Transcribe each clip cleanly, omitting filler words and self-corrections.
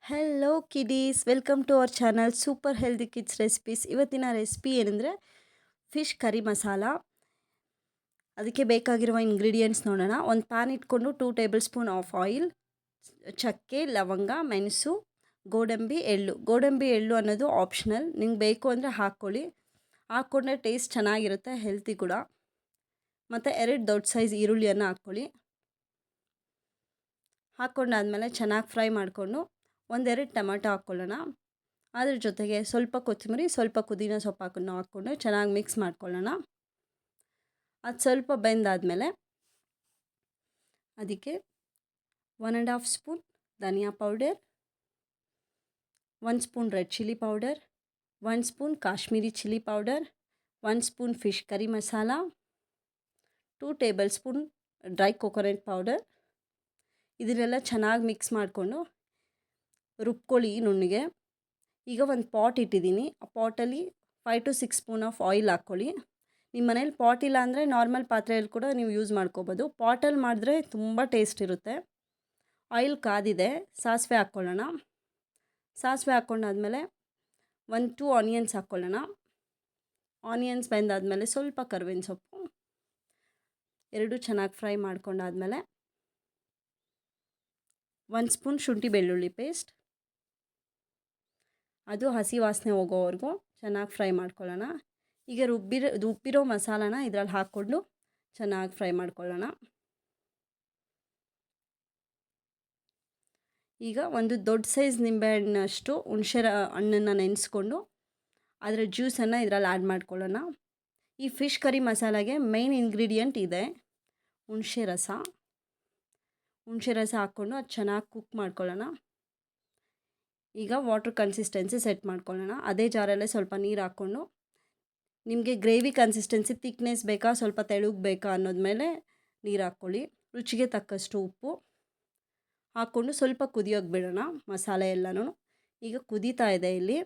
Hello kiddies, welcome to our channel super healthy kids recipes. ಇವತ್ತಿನ recipe ಏನಂದರೆ fish curry masala. ಅದಕ್ಕೆ ಬೇಕಾಗಿರುವ ingredients ನೋಡೋಣ. ಒಂದು ಪ್ಯಾನ್ ಇಟ್ಕೊಂಡು 2 ಟೇಬಲ್ ಸ್ಪೂನ್ ಆಫ್ ಆಯಿಲ್, ಚಕ್ಕೆ, ಲವಂಗ, ಮೆಣಸು, ಗೋಡಂಬಿ ಎಳ್ಳು ಅನ್ನೋದು ಆಪ್ಷನಲ್. ನಿಂಗೆ ಬೇಕು ಅಂದರೆ ಹಾಕ್ಕೊಳ್ಳಿ. ಹಾಕ್ಕೊಂಡ್ರೆ ಟೇಸ್ಟ್ ಚೆನ್ನಾಗಿರುತ್ತೆ, ಹೆಲ್ತಿ ಕೂಡ. ಮತ್ತು 2 ದೊಡ್ಡ ಸೈಜ್ ಈರುಳ್ಳಿಯನ್ನು ಹಾಕ್ಕೊಳ್ಳಿ. ಹಾಕ್ಕೊಂಡಾದ್ಮೇಲೆ ಚೆನ್ನಾಗಿ ಫ್ರೈ ಮಾಡಿಕೊಂಡು 1-2 ಟೊಮೆಟೊ ಹಾಕ್ಕೊಳ್ಳೋಣ. ಅದ್ರ ಜೊತೆಗೆ ಸ್ವಲ್ಪ ಕೊತ್ತಂಬರಿ, ಸ್ವಲ್ಪ ಪುದೀನ ಸೊಪ್ಪು ಹಾಕ್ಕೊಂಡು ಚೆನ್ನಾಗಿ ಮಿಕ್ಸ್ ಮಾಡ್ಕೊಳ್ಳೋಣ. ಅದು ಸ್ವಲ್ಪ ಬೆಂದಾದಮೇಲೆ ಅದಕ್ಕೆ 1.5 ಸ್ಪೂನ್ ಧನಿಯಾ powder, 1 spoon red chilli powder, 1 spoon Kashmiri chilli powder, 1 spoon fish curry masala, 2 tablespoon dry coconut powder. ಇದನ್ನೆಲ್ಲ ಚೆನ್ನಾಗಿ ಮಿಕ್ಸ್ ಮಾಡಿಕೊಂಡು ರುಬ್ಕೊಳ್ಳಿ ನುಣ್ಣಗೆ. ಈಗ ಒಂದು ಪಾಟ್ ಇಟ್ಟಿದ್ದೀನಿ. ಆ ಪಾಟಲ್ಲಿ 5 to 6 ಸ್ಪೂನ್ ಆಫ್ ಆಯಿಲ್ ಹಾಕ್ಕೊಳ್ಳಿ. ನಿಮ್ಮ ಮನೇಲಿ ಪಾಟ್ ಇಲ್ಲ ಅಂದರೆ ನಾರ್ಮಲ್ ಪಾತ್ರೆಯಲ್ಲಿ ಕೂಡ ನೀವು ಯೂಸ್ ಮಾಡ್ಕೋಬೋದು. ಪಾಟಲ್ಲಿ ಮಾಡಿದ್ರೆ ತುಂಬ ಟೇಸ್ಟ್ ಇರುತ್ತೆ. ಆಯಿಲ್ ಕಾದಿದೆ, ಸಾಸಿವೆ ಹಾಕ್ಕೊಳ್ಳೋಣ. ಸಾಸಿವೆ ಹಾಕ್ಕೊಂಡಾದ್ಮೇಲೆ 1-2 ಆನಿಯನ್ಸ್ ಹಾಕ್ಕೊಳ್ಳೋಣ. ಆನಿಯನ್ಸ್ ಬೆಂದಾದಮೇಲೆ ಸ್ವಲ್ಪ ಕರ್ಬೇವಿನ ಸೊಪ್ಪು, ಎರಡೂ ಚೆನ್ನಾಗಿ ಫ್ರೈ ಮಾಡ್ಕೊಂಡಾದ್ಮೇಲೆ 1 ಸ್ಪೂನ್ ಶುಂಠಿ ಬೆಳ್ಳುಳ್ಳಿ ಪೇಸ್ಟ್, ಅದು ಹಸಿ ವಾಸನೆ ಹೋಗೋವರೆಗೂ ಚೆನ್ನಾಗಿ ಫ್ರೈ ಮಾಡ್ಕೊಳ್ಳೋಣ. ಈಗ ರುಬ್ಬಿರೋ ಮಸಾಲಾನ ಇದರಲ್ಲಿ ಹಾಕ್ಕೊಂಡು ಚೆನ್ನಾಗಿ ಫ್ರೈ ಮಾಡ್ಕೊಳ್ಳೋಣ. ಈಗ ಒಂದು ದೊಡ್ಡ ಸೈಜ್ ನಿಂಬೆಹಣ್ಣಷ್ಟು ಹಣ್ಣನ್ನು ನೆನೆಸ್ಕೊಂಡು ಅದರ ಜ್ಯೂಸನ್ನು ಇದರಲ್ಲಿ ಆ್ಯಡ್ ಮಾಡ್ಕೊಳ್ಳೋಣ. ಈ ಫಿಶ್ ಕರಿ ಮಸಾಲಾಗೆ ಮೇನ್ ಇಂಗ್ರೀಡಿಯೆಂಟ್ ಇದೆ ಹುಣಸೆ ರಸ. ಹಾಕ್ಕೊಂಡು ಅದು ಚೆನ್ನಾಗಿ ಕುಕ್ ಮಾಡ್ಕೊಳ್ಳೋಣ. ಈಗ ವಾಟರ್ ಕನ್ಸಿಸ್ಟೆನ್ಸಿ ಸೆಟ್ ಮಾಡ್ಕೊಳ್ಳೋಣ. ಅದೇ ಜಾರಲ್ಲೇ ಸ್ವಲ್ಪ ನೀರು ಹಾಕ್ಕೊಂಡು, ನಿಮಗೆ ಗ್ರೇವಿ ಕನ್ಸಿಸ್ಟೆನ್ಸಿ ಥಿಕ್ನೆಸ್ ಬೇಕಾ ಸ್ವಲ್ಪ ತೆಳುಗೆ ಬೇಕಾ ಅನ್ನೋದ ಮೇಲೆ ನೀರು ಹಾಕ್ಕೊಳ್ಳಿ. ರುಚಿಗೆ ತಕ್ಕಷ್ಟು ಉಪ್ಪು ಹಾಕ್ಕೊಂಡು ಸ್ವಲ್ಪ ಕುದಿಯೋಕೆ ಬಿಡೋಣ ಮಸಾಲೆ ಎಲ್ಲನೂ. ಈಗ ಕುದೀತಾ ಇದೆ ಇಲ್ಲಿ.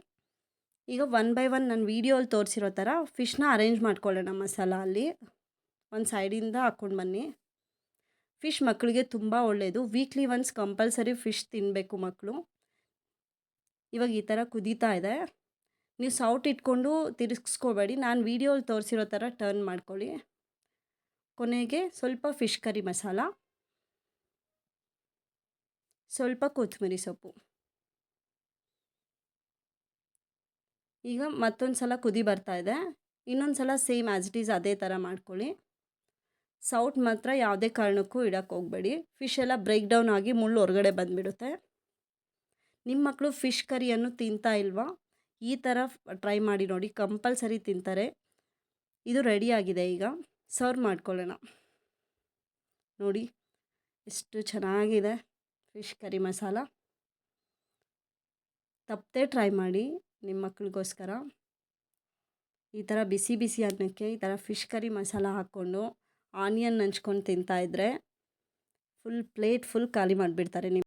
ಈಗ 1 by 1 ನಾನು ವೀಡಿಯೋಲ್ಲಿ ತೋರಿಸಿರೋ ಥರ ಫಿಶ್ನ ಅರೇಂಜ್ ಮಾಡ್ಕೊಳ್ಳೋಣ ಮಸಾಲ ಅಲ್ಲಿ. ಒಂದು ಸೈಡಿಂದ ಹಾಕ್ಕೊಂಡು ಬನ್ನಿ. ಫಿಶ್ ಮಕ್ಕಳಿಗೆ ತುಂಬ ಒಳ್ಳೆಯದು. ವೀಕ್ಲಿ ಒನ್ಸ್ ಕಂಪಲ್ಸರಿ ಫಿಶ್ ತಿನ್ನಬೇಕು ಮಕ್ಕಳು. ಇವಾಗ ಈ ಥರ ಕುದೀತಾ ಇದೆ. ನೀವು ಸೌಟ್ ಇಟ್ಕೊಂಡು ತಿರುಗಿಸ್ಕೋಬೇಡಿ. ನಾನು ವೀಡಿಯೋಲಿ ತೋರಿಸಿರೋ ಥರ ಟರ್ನ್ ಮಾಡ್ಕೊಳ್ಳಿ. ಕೊನೆಗೆ ಸ್ವಲ್ಪ ಫಿಶ್ ಕರಿ ಮಸಾಲ, ಸ್ವಲ್ಪ ಕೊತ್ತಂಬರಿ ಸೊಪ್ಪು. ಈಗ ಮತ್ತೊಂದು ಸಲ ಕುದಿ ಬರ್ತಾ ಇದೆ. ಇನ್ನೊಂದು ಸಲ ಸೇಮ್ ಆ್ಯಸ್ ಇಟ್ ಈಸ್ ಅದೇ ಥರ ಮಾಡ್ಕೊಳ್ಳಿ. ಸೌಟ್ ಮಾತ್ರ ಯಾವುದೇ ಕಾರಣಕ್ಕೂ ಇಡೋಕ್ಕೆ ಹೋಗಬೇಡಿ. ಫಿಶ್ ಎಲ್ಲ ಬ್ರೇಕ್ ಡೌನ್ ಆಗಿ ಮುಳ್ಳು ಹೊರಗಡೆ ಬಂದುಬಿಡುತ್ತೆ. ನಿಮ್ಮ ಮಕ್ಕಳು ಫಿಶ್ ಕರಿಯನ್ನು ತಿಂತಾ ಇಲ್ವಾ? ಈ ಥರ ಟ್ರೈ ಮಾಡಿ ನೋಡಿ, ಕಂಪಲ್ಸರಿ ತಿಂತಾರೆ. ಇದು ರೆಡಿಯಾಗಿದೆ. ಈಗ ಸರ್ವ್ ಮಾಡ್ಕೊಳ್ಳೋಣ. ನೋಡಿ ಎಷ್ಟು ಚೆನ್ನಾಗಿದೆ ಫಿಶ್ ಕರಿ ಮಸಾಲ. ತಪ್ಪದೆ ಟ್ರೈ ಮಾಡಿ ನಿಮ್ಮ ಮಕ್ಕಳಿಗೋಸ್ಕರ. ಈ ಥರ ಬಿಸಿ ಬಿಸಿ ಅನ್ನಕ್ಕೆ ಈ ಥರ ಫಿಶ್ ಕರಿ ಮಸಾಲ ಹಾಕ್ಕೊಂಡು ಆನಿಯನ್ ಹಂಚ್ಕೊಂಡು ತಿಂತಾಯಿದ್ರೆ ಫುಲ್ ಪ್ಲೇಟ್ ಫುಲ್ ಖಾಲಿ ಮಾಡಿಬಿಡ್ತಾರೆ ನಿಮ್ಮ